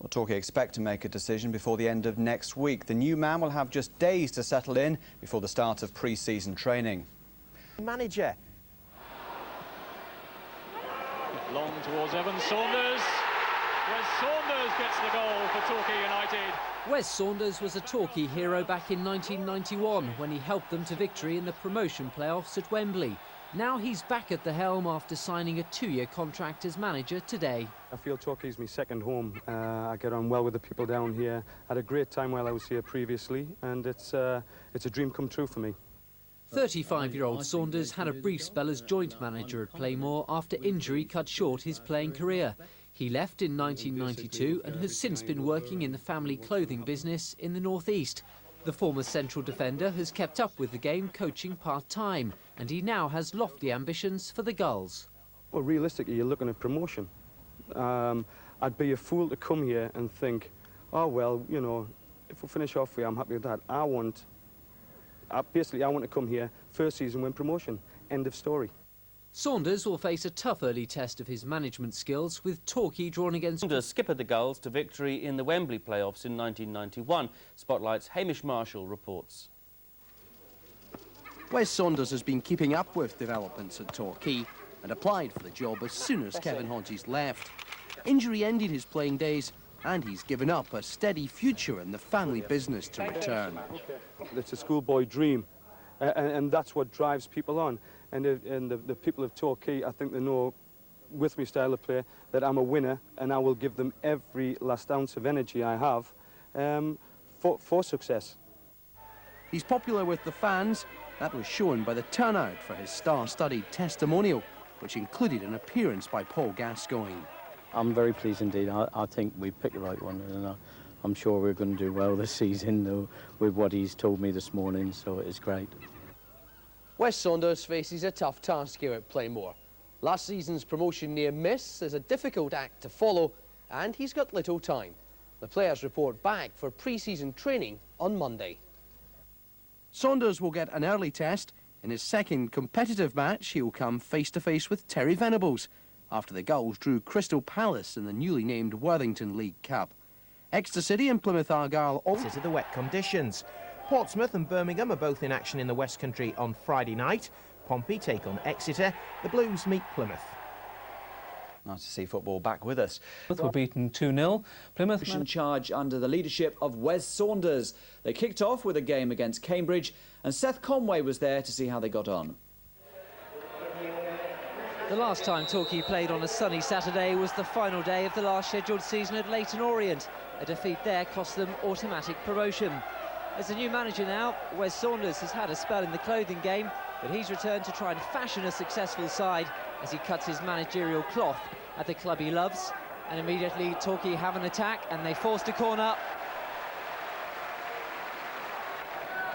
Well, Torquay expect to make a decision before the end of next week. The new man will have just days to settle in before the start of pre-season training. Manager. Long towards Wes Saunders. Wes Saunders gets the goal for Torquay United. Wes Saunders was a Torquay hero back in 1991 when he helped them to victory in the promotion playoffs at Wembley. Now he's back at the helm after signing a 2-year contract as manager today. I feel Torquay's my second home. I get on well with the people down here. I had a great time while I was here previously, and it's a dream come true for me. 35-year-old Saunders had a brief spell as joint manager at Playmore after injury cut short his playing career. He left in 1992 and has since been working in the family clothing business in the northeast. The former central defender has kept up with the game coaching part-time, and he now has lofty ambitions for the Gulls. Well, realistically, you're looking at promotion. I'd be a fool to come here and think, oh, well, you know, if we finish off here, I'm happy with that. I want to come here, first season, win promotion. End of story. Saunders will face a tough early test of his management skills with Torquay drawn against... Saunders skippered the Gulls to victory in the Wembley playoffs in 1991. Spotlight's Hamish Marshall reports. Wes Saunders has been keeping up with developments at Torquay and applied for the job as soon as Kevin Hodges left. Injury ended his playing days and he's given up a steady future in the family business to return. It's a schoolboy dream, and that's what drives people on. And the people of Torquay, I think they know, with my style of play, that I'm a winner, and I will give them every last ounce of energy I have for success. He's popular with the fans. That was shown by the turnout for his star-studded testimonial, which included an appearance by Paul Gascoigne. I'm very pleased indeed. I think we picked the right one, and I'm sure we're going to do well this season, though, with what he's told me this morning, so it's great. Wes Saunders faces a tough task here at Playmore. Last season's promotion near miss is a difficult act to follow, and he's got little time. The players report back for pre-season training on Monday. Saunders will get an early test. In his second competitive match, he'll come face-to-face with Terry Venables, after the Gulls drew Crystal Palace in the newly named Worthington League Cup. Exeter City and Plymouth Argyle all... To the wet conditions. Portsmouth and Birmingham are both in action in the West Country on Friday night. Pompey take on Exeter. The Blues meet Plymouth. Nice to see football back with us. Both were beaten 2-0. Plymouth In charge under the leadership of Wes Saunders. They kicked off with a game against Cambridge, and Seth Conway was there to see how they got on. The last time Torquay played on a sunny Saturday was the final day of the last scheduled season at Leyton Orient. A defeat there cost them automatic promotion. As a new manager now, Wes Saunders has had a spell in the clothing game, but he's returned to try and fashion a successful side as he cuts his managerial cloth at the club he loves. And immediately Torquay have an attack and they forced a corner.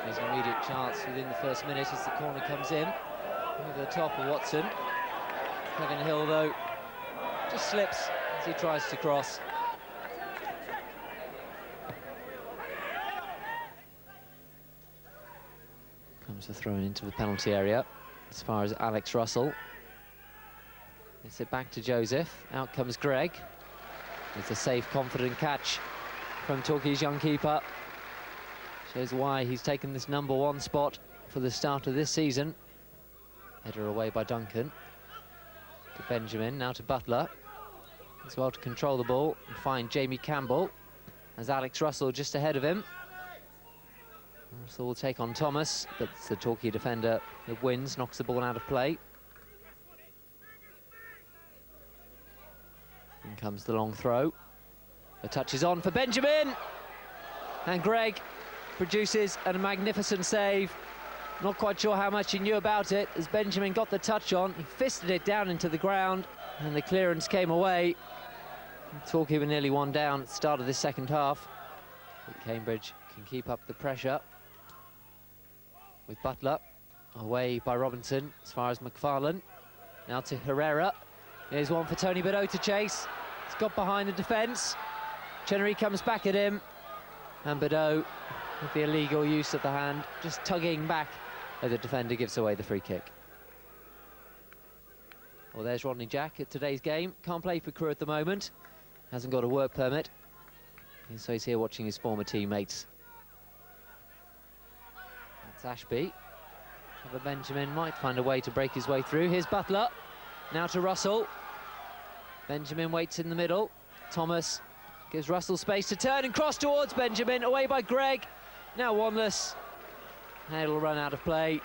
There's an immediate chance within the first minute as the corner comes in. Over the top of Watson. Kevin Hill, though, just slips as he tries to cross. Comes the throw into the penalty area as far as Alex Russell. It's it back to Joseph. Out comes Greg. It's a safe, confident catch from Torquay's young keeper. Shows why he's taken this #1 spot for the start of this season. Header away by Duncan. To Benjamin, now to Butler. As well to control the ball and find Jamie Campbell. As Alex Russell just ahead of him. Russell will take on Thomas, but it's the Torquay defender that wins, knocks the ball out of play. In comes the long throw. The touch is on for Benjamin! And Greg produces a magnificent save. Not quite sure how much he knew about it as Benjamin got the touch on. He fisted it down into the ground and the clearance came away. Torquay were nearly one down at the start of this second half. But Cambridge can keep up the pressure. With Butler away by Robinson as far as McFarlane. Now to Herrera. Here's one for Tony Beddoe to chase. He's got behind the defence. Chenery comes back at him. And Beddoe with the illegal use of the hand, just tugging back as the defender gives away the free kick. Well, there's Rodney Jack at today's game. Can't play for Crewe at the moment. Hasn't got a work permit. So he's here watching his former teammates. That's Ashby. Trevor Benjamin might find a way to break his way through. Here's Butler. Now to Russell. Benjamin waits in the middle. Thomas gives Russell space to turn and cross towards Benjamin. Away by Greg. Now Wanless. And it'll run out of play.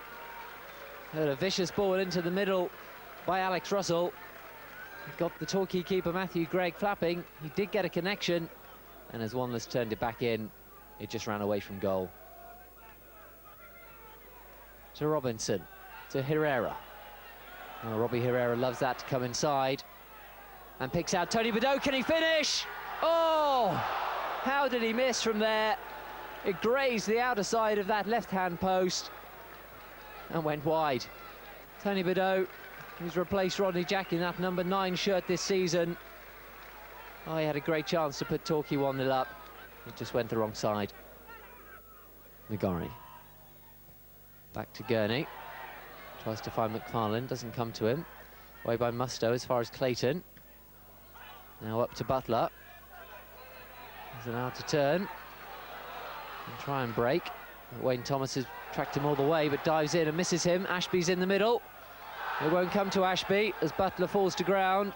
Heard a vicious ball into the middle by Alex Russell. He got the Torquay keeper Matthew Gregg flapping. He did get a connection. And as Wanless turned it back in, it just ran away from goal. To Robinson. To Herrera. Oh, Robbie Herrera loves that to come inside. And picks out Tony Beddoe. Can he finish? Oh! How did he miss from there? It grazed the outer side of that left-hand post and went wide. Tony Beddoe, who's replaced Rodney Jack in that number 9 shirt this season. Oh, he had a great chance to put Torquay 1-0 up. It just went the wrong side. McGorry. Back to Gurney. Tries to find McFarlane, doesn't come to him. Away by Mustoe as far as Clayton. Now up to Butler. He's allowed to turn and try and break. Wayne Thomas has tracked him all the way, but dives in and misses him. Ashby's in the middle. It won't come to Ashby as Butler falls to ground,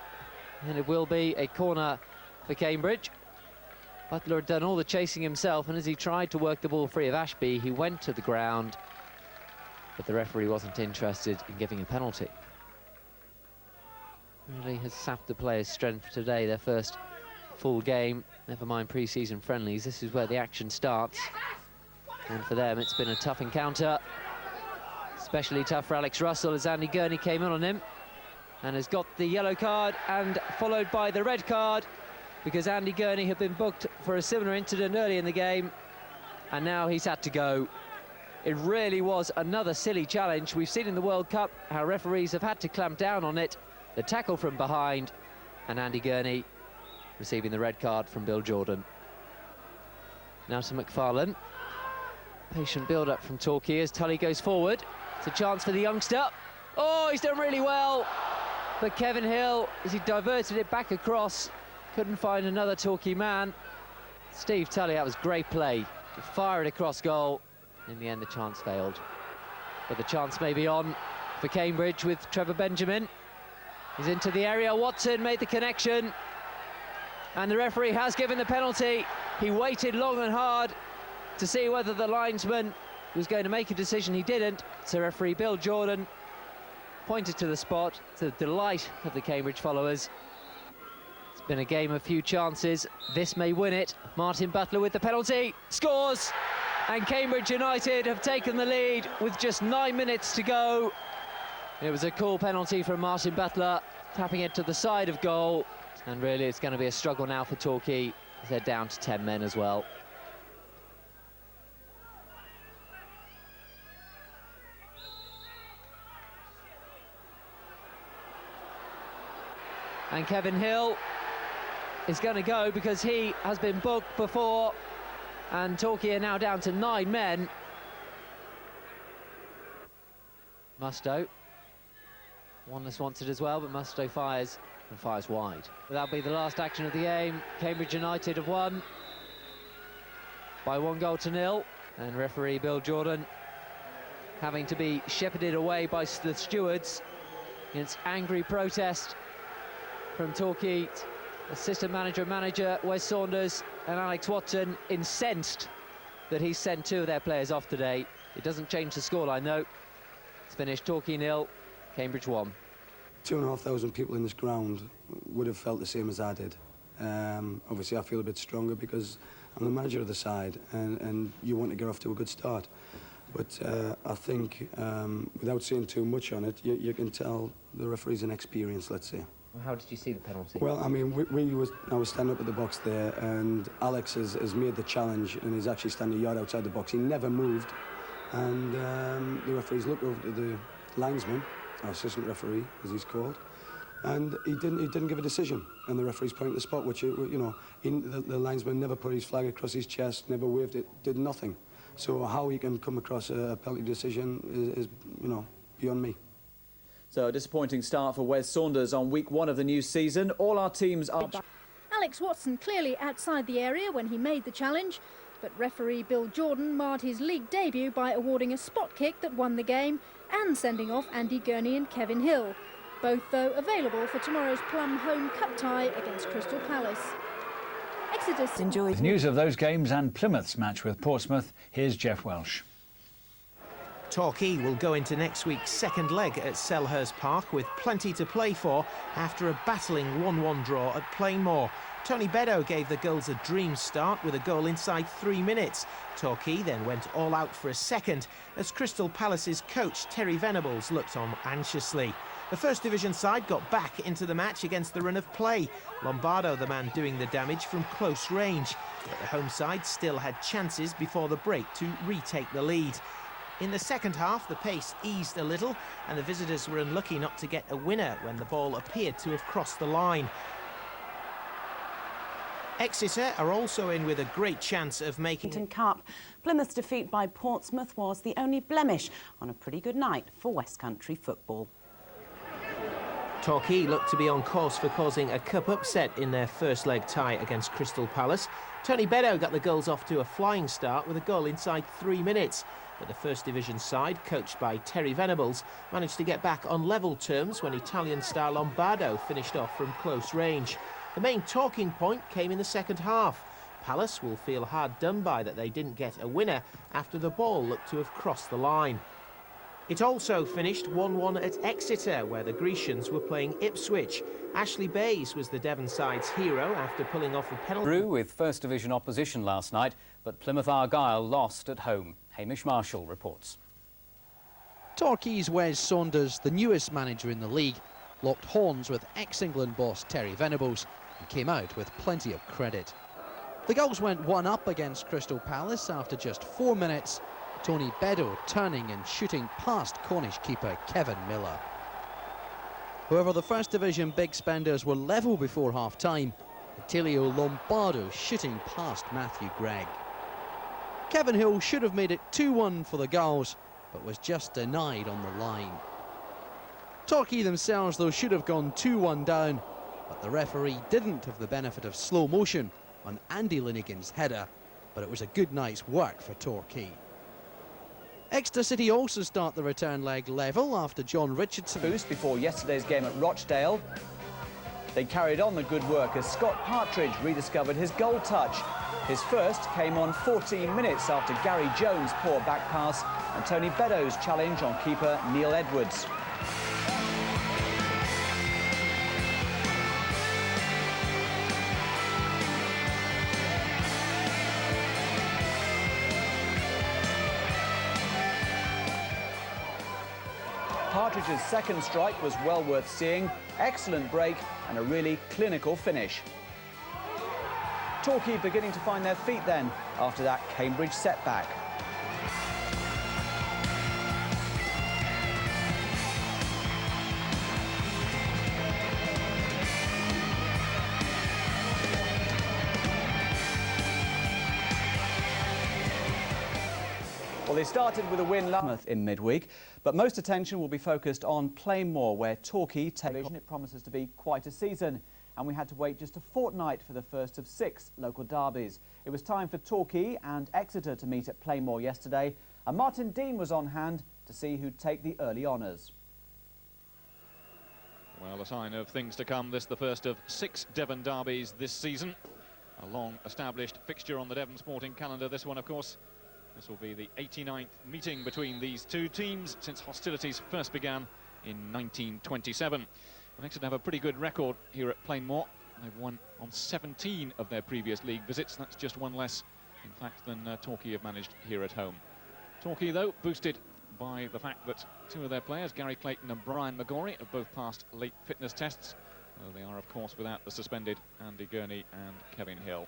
and it will be a corner for Cambridge. Butler had done all the chasing himself, and as he tried to work the ball free of Ashby, he went to the ground, but the referee wasn't interested in giving a penalty. Really has sapped the players' strength today, their first full game, never mind pre-season friendlies. This is where the action starts, and for them it's been a tough encounter, especially tough for Alex Russell as Andy Gurney came in on him and has got the yellow card and followed by the red card because Andy Gurney had been booked for a similar incident early in the game and now he's had to go. It really was another silly challenge. We've seen in the World Cup how referees have had to clamp down on it. The tackle from behind, and Andy Gurney receiving the red card from Bill Jordan. Now to McFarlane. Patient build-up from Torquay as Tully goes forward. It's a chance for the youngster. Oh, he's done really well. But Kevin Hill, as he diverted it back across, couldn't find another Torquay man. Steve Tully, that was great play. To fire it across goal. In the end, the chance failed. But the chance may be on for Cambridge with Trevor Benjamin. He's into the area. Watson made the connection. And the referee has given the penalty. He waited long and hard to see whether the linesman was going to make a decision. He didn't. So referee Bill Jordan pointed to the spot, to the delight of the Cambridge followers. It's been a game of few chances. This may win it. Martin Butler with the penalty. Scores! And Cambridge United have taken the lead with just 9 minutes to go. It was a cool penalty from Martin Butler, tapping it to the side of goal. And really, it's going to be a struggle now for Torquay, as they're down to 10 men as well. And Kevin Hill is going to go because he has been booked before. And Torquay are now down to 9 men. Mustoe. Wanless wants it as well, but Mustoe fires and fires wide. But that'll be the last action of the game. Cambridge United have won by 1-0. And referee Bill Jordan having to be shepherded away by the stewards against angry protest from Torquay. Assistant manager Wes Saunders and Alex Watson incensed that he's sent 2 of their players off today. It doesn't change the scoreline though. It's finished Torquay 0, Cambridge 1. 2,500 people in this ground would have felt the same as I did. Obviously I feel a bit stronger because I'm the manager of the side and you want to get off to a good start. But I think without saying too much on it, you can tell the referee's inexperienced, let's say. How did you see the penalty? Well, I mean, I was standing up at the box there, and Alex has made the challenge, and he's actually standing a yard outside the box. He never moved, and the referee's looked over to the linesman, our assistant referee, as he's called, and he didn't give a decision. And the referee's pointing at the spot, which the linesman never put his flag across his chest, never waved it, did nothing. So how he can come across a penalty decision is beyond me. So a disappointing start for Wes Saunders on week 1 of the new season. All our teams are... Alex Watson clearly outside the area when he made the challenge, but referee Bill Jordan marred his league debut by awarding a spot kick that won the game and sending off Andy Gurney and Kevin Hill. Both, though, available for tomorrow's Plum home cup tie against Crystal Palace. Exeter enjoyed. With news of those games and Plymouth's match with Portsmouth, here's Jeff Welsh. Torquay will go into next week's second leg at Selhurst Park with plenty to play for after a battling 1-1 draw at Plainmoor. Tony Beddoe gave the Gulls a dream start with a goal inside 3 minutes. Torquay then went all out for a second as Crystal Palace's coach Terry Venables looked on anxiously. The First Division side got back into the match against the run of play. Lombardo, the man doing the damage from close range. But the home side still had chances before the break to retake the lead. In the second half, the pace eased a little and the visitors were unlucky not to get a winner when the ball appeared to have crossed the line. Exeter are also in with a great chance of making Cup. Plymouth's defeat by Portsmouth was the only blemish on a pretty good night for West Country football. Torquay looked to be on course for causing a cup upset in their first leg tie against Crystal Palace. Tony Beddoe got the Gulls off to a flying start with a goal inside 3 minutes. But the First Division side, coached by Terry Venables, managed to get back on level terms when Italian star Lombardo finished off from close range. The main talking point came in the second half. Palace will feel hard done by that they didn't get a winner after the ball looked to have crossed the line. It also finished 1-1 at Exeter, where the Grecians were playing Ipswich. Ashley Bayes was the Devon side's hero after pulling off a penalty. Drew with First Division opposition last night, but Plymouth Argyle lost at home. Hamish Marshall reports. Torquay's Wes Saunders, the newest manager in the league, locked horns with ex-England boss Terry Venables and came out with plenty of credit. The Gulls went 1-up against Crystal Palace after just 4 minutes. Tony Beddoe turning and shooting past Cornish keeper Kevin Miller. However, the First Division big spenders were level before half-time. Attilio Lombardo shooting past Matthew Gregg. Kevin Hill should have made it 2-1 for the Gulls, but was just denied on the line. Torquay themselves, though, should have gone 2-1 down, but the referee didn't have the benefit of slow motion on Andy Linnigan's header, but it was a good night's work for Torquay. Exeter City also start the return leg level after John Richardson boost before yesterday's game at Rochdale. They carried on the good work as Scott Partridge rediscovered his goal touch. His first came on 14 minutes after Gary Jones' poor back pass and Tony Beddoe's challenge on keeper Neil Edwards. Partridge's second strike was well worth seeing. Excellent break and a really clinical finish. Torquay beginning to find their feet then after that Cambridge setback. Well, they started with a win in midweek, but most attention will be focused on Plainmoor, where Torquay television. It promises to be quite a season, and we had to wait just a fortnight for the first of 6 local derbies. It was time for Torquay and Exeter to meet at Plainmoor yesterday, and Martin Dean was on hand to see who'd take the early honours. Well, a sign of things to come. This the first of 6 Devon derbies this season. A long-established fixture on the Devon sporting calendar. This one, of course. This will be the 89th meeting between these two teams since hostilities first began in 1927. Well, Exeter have a pretty good record here at Plainmoor. They've won on 17 of their previous league visits. That's just one less, in fact, than Torquay have managed here at home. Torquay, though, boosted by the fact that 2 of their players, Gary Clayton and Brian McGorry, have both passed late fitness tests. They are, of course, without the suspended Andy Gurney and Kevin Hill.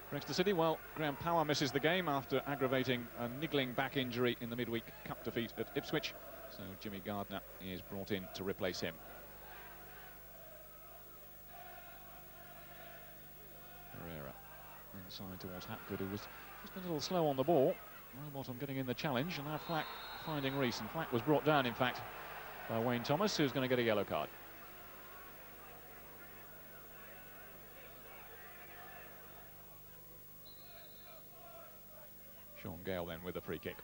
For Exeter City, well, Graham Power misses the game after aggravating a niggling back injury in the midweek cup defeat at Ipswich. So Jimmy Gardner is brought in to replace him. Herrera inside towards Hapgood, who was just a little slow on the ball. Rowbottom getting in the challenge, and now Flack finding Rees. And Flack was brought down, in fact, by Wayne Thomas, who's going to get a yellow card. Sean Gale then with the free kick.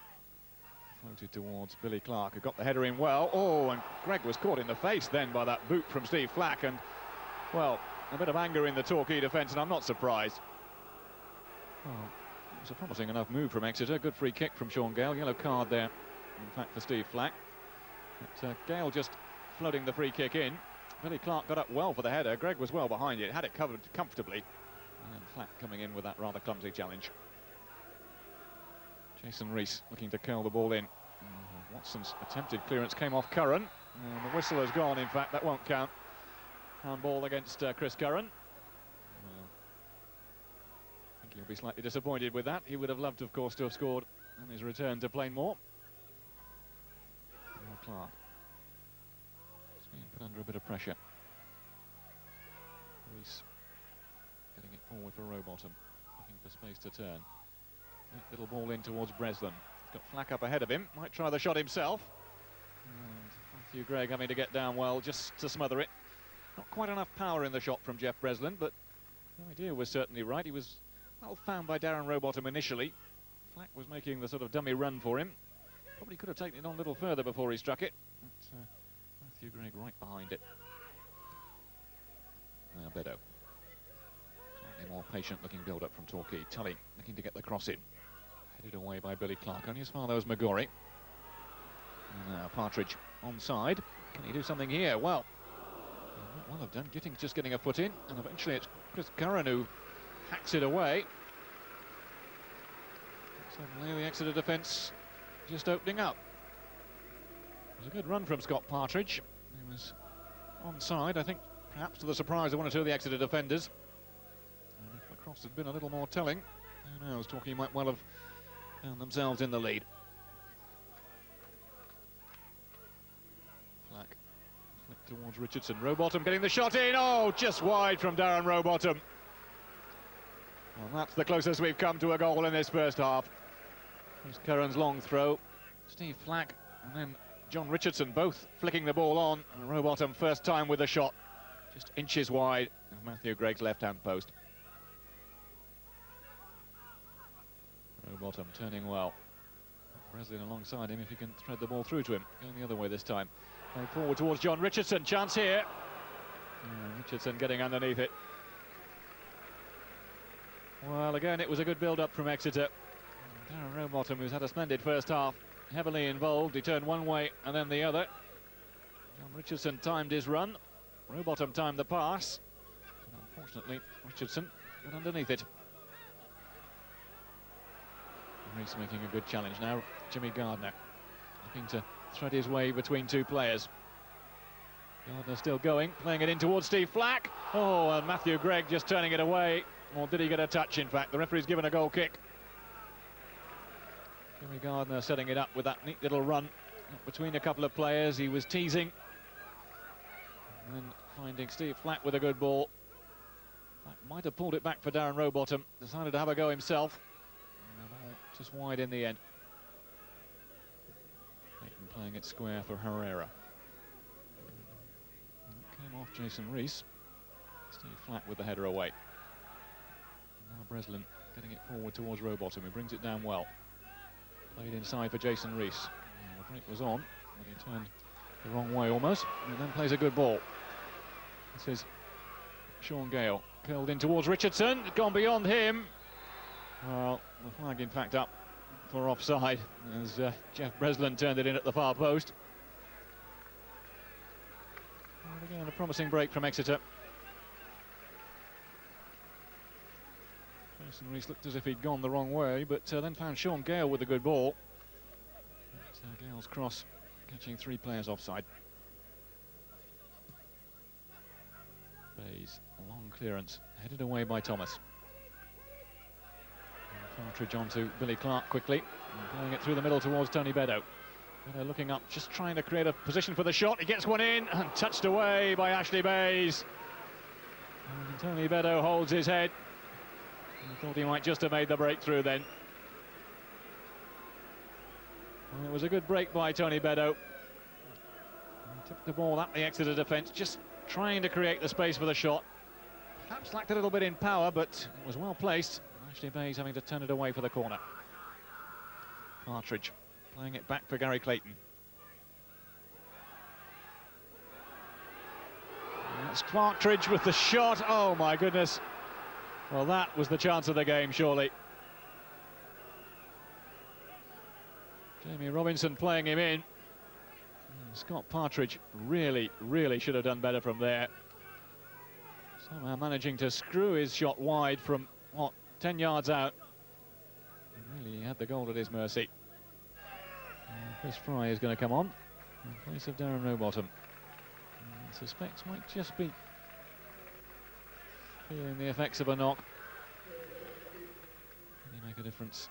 Floated towards Billy Clark, who got the header in well. Oh, and Greg was caught in the face then by that boot from Steve Flack, and, well, a bit of anger in the Torquay defence, and I'm not surprised. Well, it was a promising enough move from Exeter. Good free kick from Sean Gale. Yellow card there, in fact, for Steve Flack. But Gale just floating the free kick in. Billy Clark got up well for the header. Greg was well behind it, had it covered comfortably. And Flack coming in with that rather clumsy challenge. Jason Rees looking to curl the ball in. Watson's attempted clearance came off Curran. And the whistle has gone, in fact, that won't count. Handball against Chris Curran. I think he'll be slightly disappointed with that. He would have loved, of course, to have scored on his return to Plainmoor. Clark. He's being put under a bit of pressure. Rees getting it forward for Rowbottom, looking for space to turn. Neat little ball in towards Breslin. He's got Flack up ahead of him, might try the shot himself. And Matthew Gregg having to get down well just to smother it. Not quite enough power in the shot from Jeff Breslin, but the idea was certainly right. He was well found by Darren Rowbottom initially. Flack was making the sort of dummy run for him. Probably could have taken it on a little further before he struck it. But, Matthew Gregg right behind it. Now Beddoe. Slightly more patient looking build-up from Torquay. Tully looking to get the cross in. Headed away by Billy Clark. Only as far though as Magori. And now Partridge onside. Can he do something here? Well, might well have done. Gittings just getting a foot in. And eventually it's Chris Curran who hacks it away. Suddenly the Exeter defence just opening up. It was a good run from Scott Partridge. He was onside, I think, perhaps to the surprise of one or two of the Exeter defenders. And if the cross had been a little more telling, who knows, Torquay might well have found themselves in the lead. Flack flicked towards Richardson. Rowbottom getting the shot in. Oh, just wide from Darren Rowbottom. Well, that's the closest we've come to a goal in this first half. There's Curran's long throw, Steve Flack, and then John Richardson both flicking the ball on, and Rowbottom first time with a shot, just inches wide of Matthew Gregg's left-hand post. Rowbottom turning well. Breslin alongside him if he can thread the ball through to him. Going the other way this time. Playing forward towards John Richardson, chance here. Richardson getting underneath it. Well, again, it was a good build-up from Exeter. Darren Rowbottom, who's had a splendid first half, heavily involved. He turned one way and then the other. John Richardson timed his run. Rowbottom timed the pass. And unfortunately, Richardson got underneath it. Rees making a good challenge now. Jimmy Gardner looking to thread his way between two players. Gardner still going, playing it in towards Steve Flack. Oh, and Matthew Gregg just turning it away. Or did he get a touch, in fact? The referee's given a goal kick. Jimmy Gardner setting it up with that neat little run between a couple of players. He was teasing. And then finding Steve Flack with a good ball. Flack might have pulled it back for Darren Rowbottom. Decided to have a go himself. And the ball just wide in the end. Clayton playing it square for Herrera. Came off Jason Rees. Steve Flack with the header away. And now Breslin getting it forward towards Rowbottom, who brings it down well. Played inside for Jason Rees. The break was on, but he turned the wrong way almost, and then plays a good ball. This is Sean Gale, curled in towards Richardson, gone beyond him. Well, the flag in fact up for offside, as Jeff Breslin turned it in at the far post. And again, a promising break from Exeter. Jason Rees looked as if he'd gone the wrong way, but then found Sean Gale with a good ball. But, Gale's cross catching three players offside. Bayes, a long clearance, headed away by Thomas. And Partridge onto Billy Clark quickly, and playing it through the middle towards Tony Beddoe. Beddoe looking up, just trying to create a position for the shot. He gets one in, and touched away by Ashley Bayes. And Tony Beddoe holds his head. I thought he might just have made the breakthrough then. Well, it was a good break by Tony Beddoe. He took the ball at the Exeter defence, just trying to create the space for the shot. Perhaps lacked a little bit in power, but it was well placed. Ashley Bayes having to turn it away for the corner. Partridge playing it back for Gary Clayton. That's Partridge with the shot. Oh my goodness. Well, that was the chance of the game, surely. Jamie Robinson playing him in. Scott Partridge really should have done better from there. Somehow managing to screw his shot wide from, what, 10 yards out. And really had the goal at his mercy. Chris Fry is going to come on in place of Darren Rowbottom. I suspect might just be feeling the effects of a knock. Can he make a difference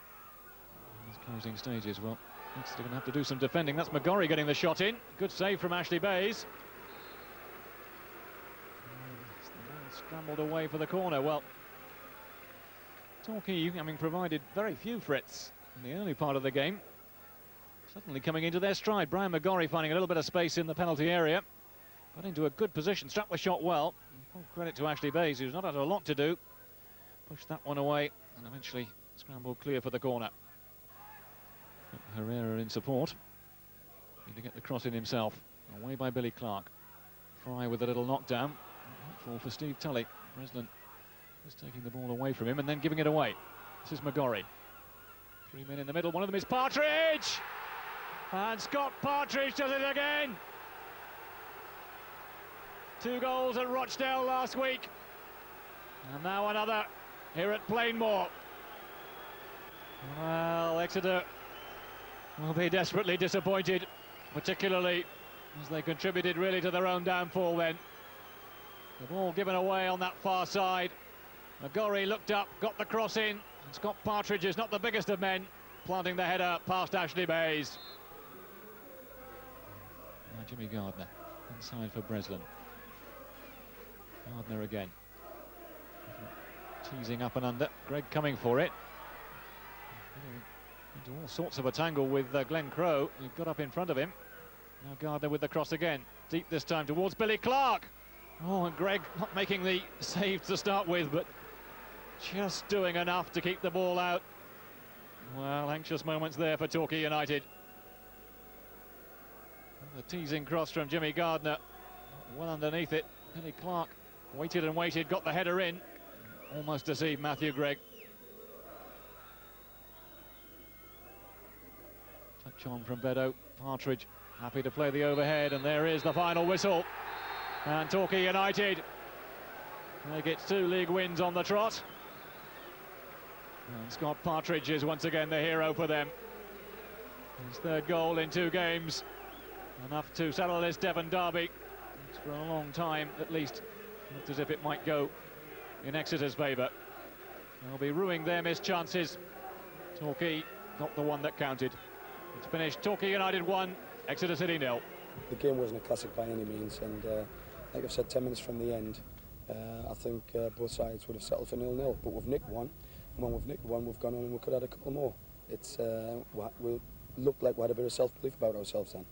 in these closing stages? Well, Exeter going to have to do some defending. That's McGorry getting the shot in. Good save from Ashley Bayes. Scrambled away for the corner. Well, Torquay having provided very few threats in the early part of the game. Suddenly coming into their stride. Brian McGorry finding a little bit of space in the penalty area. Got into a good position, struck the shot well. Full credit to Ashley Bayes, who's not had a lot to do. Pushed that one away and eventually scrambled clear for the corner. Herrera in support. Need to get the cross in himself. Away by Billy Clark. Fry with a little knockdown. Fall for Steve Tully. Breslin is taking the ball away from him and then giving it away. This is McGorry. 3 men in the middle. One of them is Partridge! And Scott Partridge does it again! 2 goals at Rochdale last week. And now another here at Plainmoor. Well, Exeter will be desperately disappointed, particularly as they contributed really to their own downfall then. The ball given away on that far side. McGorry looked up, got the cross in, and Scott Partridge is not the biggest of men, planting the header past Ashley Bayes. Now Jimmy Gardner, inside for Breslin. Gardner again. Teasing up and under, Greg coming for it. Into all sorts of a tangle with Glenn Crowe, who got up in front of him. Now Gardner with the cross again, deep this time towards Billy Clark. Oh, and Greg not making the save to start with, but just doing enough to keep the ball out. Well, anxious moments there for Torquay United. The teasing cross from Jimmy Gardner, well underneath it. Billy Clark waited and waited, got the header in, almost deceived Matthew Gregg. Touch on from Beddoe. Partridge happy to play the overhead, and there is the final whistle. And Torquay United, they get 2 league wins on the trot. And Scott Partridge is once again the hero for them. His 3rd goal in 2 games. Enough to settle this Devon derby. It's for a long time, at least, looked as if it might go in Exeter's favour. They'll be ruining their missed chances. Torquay, not the one that counted. It's finished Torquay United 1, Exeter City 0. The game wasn't a classic by any means, and like I've said, 10 minutes from the end, I think both sides would have settled for 0-0, but we've nicked one, and when we've nicked one, we've gone on and we could have had a couple more. It's we looked like we had a bit of self-belief about ourselves then.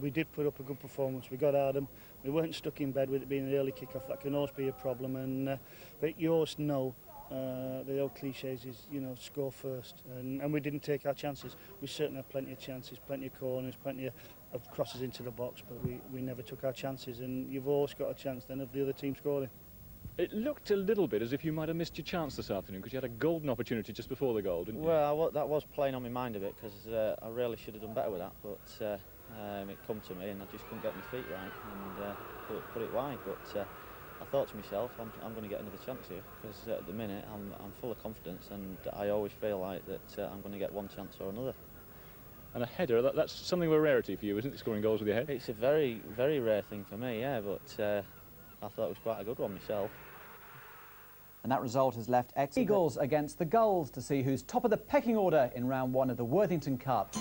We did put up a good performance, we got at them, we weren't stuck in bed with it being an early kick-off. That can always be a problem, and but you always know the old cliches is, you know, score first, and we didn't take our chances. We certainly had plenty of chances, plenty of corners, plenty of crosses into the box, but we never took our chances, and you've always got a chance then of the other team scoring. It looked a little bit as if you might have missed your chance this afternoon, because you had a golden opportunity just before the goal, didn't you? Well, that was playing on my mind a bit, because I really should have done better with that, but it come to me and I just couldn't get my feet right and put it wide. But I thought to myself, I'm going to get another chance here, because at the minute I'm full of confidence, and I always feel like that I'm going to get one chance or another. And a header, that's something of a rarity for you, isn't it, scoring goals with your head? It's a very, very rare thing for me, yeah, but I thought it was quite a good one myself. And that result has left Eagles against the Gulls to see who's top of the pecking order in round 1 of the Worthington Cup.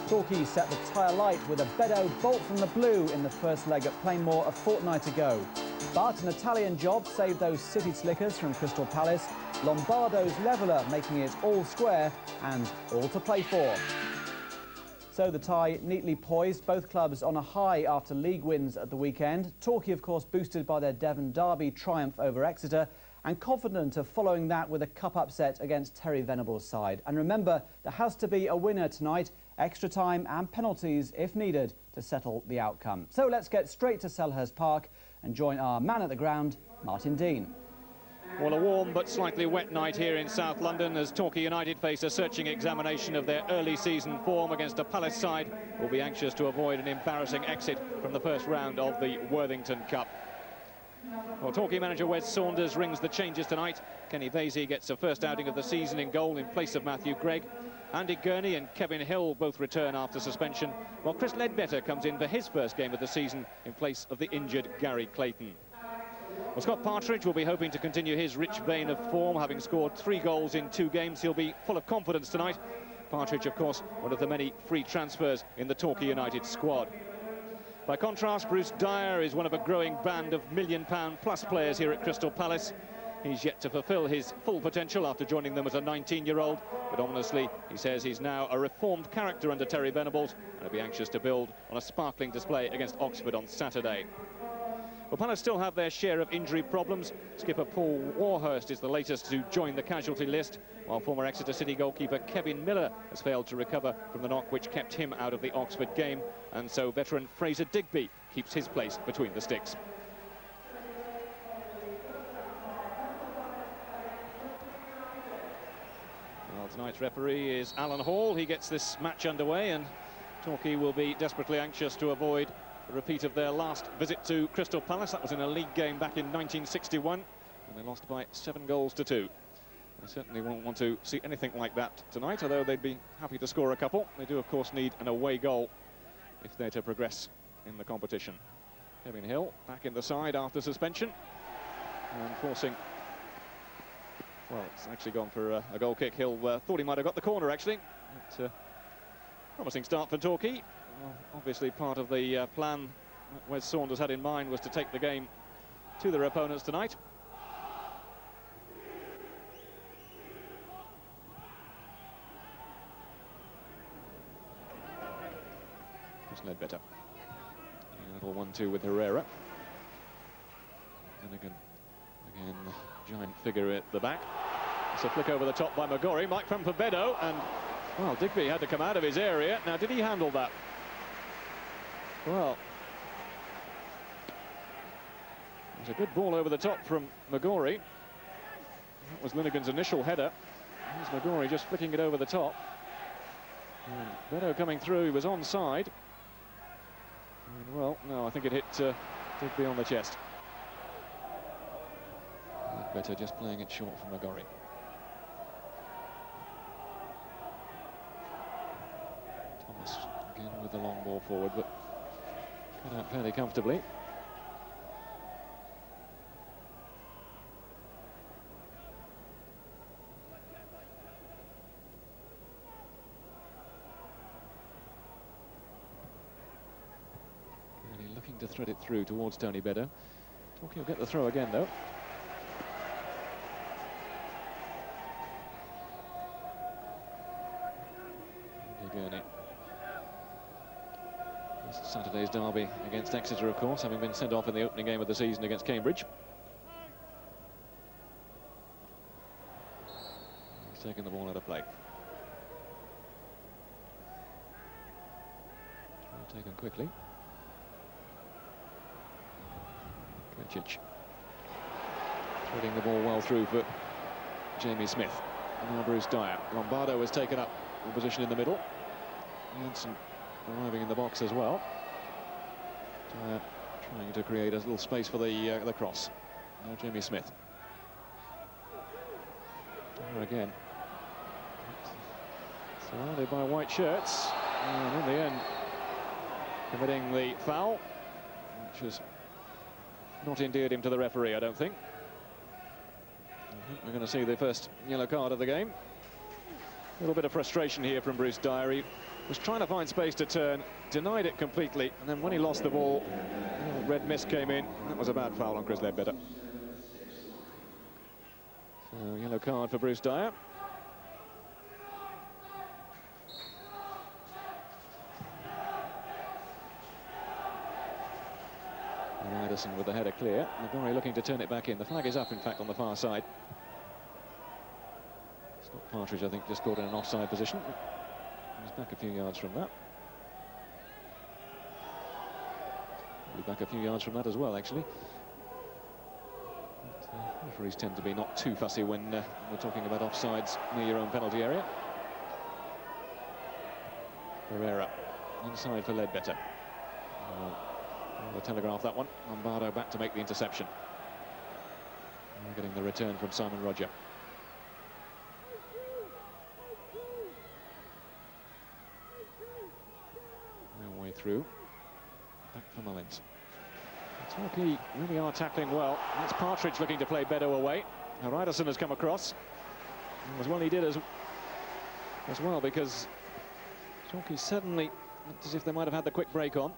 Torquay set the tie alight with a Beddoe bolt from the blue in the first leg at Plainmoor a fortnight ago. But an Italian job saved those city slickers from Crystal Palace. Lombardo's leveller making it all square and all to play for. So the tie neatly poised, both clubs on a high after league wins at the weekend. Torquay, of course, boosted by their Devon derby triumph over Exeter, and confident of following that with a cup upset against Terry Venable's side. And remember, there has to be a winner tonight, extra time and penalties if needed to settle the outcome. So let's get straight to Selhurst Park and join our man at the ground, Martin Dean. Well, a warm but slightly wet night here in South London as Torquay United face a searching examination of their early season form against a Palace side who will be anxious to avoid an embarrassing exit from the first round of the Worthington Cup. Well, Torquay manager Wes Saunders rings the changes tonight. Kenny Vasey gets a first outing of the season in goal in place of Matthew Gregg. Andy Gurney and Kevin Hill both return after suspension, while Chris Ledbetter comes in for his first game of the season in place of the injured Gary Clayton. Well, Scott Partridge will be hoping to continue his rich vein of form, having scored 3 goals in 2 games. He'll be full of confidence tonight. Partridge, of course, one of the many free transfers in the Torquay United squad. By contrast, Bruce Dyer is one of a growing band of £1 million-plus players here at Crystal Palace. He's yet to fulfil his full potential after joining them as a 19-year-old, but ominously, he says he's now a reformed character under Terry Venables and will be anxious to build on a sparkling display against Oxford on Saturday. Well, Palace still have their share of injury problems. Skipper Paul Warhurst is the latest to join the casualty list, while former Exeter City goalkeeper Kevin Miller has failed to recover from the knock which kept him out of the Oxford game, and so veteran Fraser Digby keeps his place between the sticks. Well, tonight's referee is Alan Hall. He gets this match underway, and Torquay will be desperately anxious to avoid a repeat of their last visit to Crystal Palace. That was in a league game back in 1961, and they lost by 7 goals to 2. They certainly won't want to see anything like that tonight, although they'd be happy to score a couple. They do, of course, need an away goal if they're to progress in the competition. Kevin Hill back in the side after suspension, and forcing... Well, it's actually gone for a goal kick. Hill thought he might have got the corner, actually. But, promising start for Torquay. Well, obviously part of the plan that Wes Saunders had in mind was to take the game to their opponents tonight. Just Ledbetter. A little 1-2 with Herrera. And again, giant figure at the back. It's a flick over the top by McGorry. Mike from Bedo, and well, Digby had to come out of his area. Now, did he handle that? Well, it was a good ball over the top from McGorry. That was Linnigan's initial header. Here's McGorry just flicking it over the top. And Bedo coming through, he was onside. And, well, no, I think it hit Digby on the chest. Better just playing it short from McGorry. Thomas again with the long ball forward, but cut out fairly comfortably. Really looking to thread it through towards Tony Bedo. Torquay will get the throw again, though. Gurney. Saturday's derby against Exeter, of course, having been sent off in the opening game of the season against Cambridge. He's taken the ball out of play. Taken quickly. Krecic threading the ball well through for Jamie Smith. And now Bruce Dyer. Lombardo has taken up the position in the middle. Jansen arriving in the box as well. Trying to create a little space for the cross. Now Jamie Smith. There again. Surrounded by white shirts. And in the end, committing the foul, which has not endeared him to the referee, I don't think. I think we're going to see the first yellow card of the game. A little bit of frustration here from Bruce Dyer. He was trying to find space to turn, denied it completely, and then when he lost the ball, red mist came in. That was a bad foul on Chris Ledbetter. So, yellow card for Bruce Dyer. Ryderson with the header clear. Nagori looking to turn it back in. The flag is up, in fact, on the far side. Scott Partridge, I think, just caught in an offside position. He's back a few yards from that. He'll be back a few yards from that as well, actually. But, referees tend to be not too fussy when we're talking about offsides near your own penalty area. Pereira inside for Ledbetter. We'll telegraph that one. Lombardo back to make the interception. We're getting the return from Simon Roger. No way through. Back for Mullins. Torquay really are tackling well. That's Partridge looking to play Beddoe away. Now Ryderson has come across. As well he did as well, because Torquay suddenly looked as if they might have had the quick break on.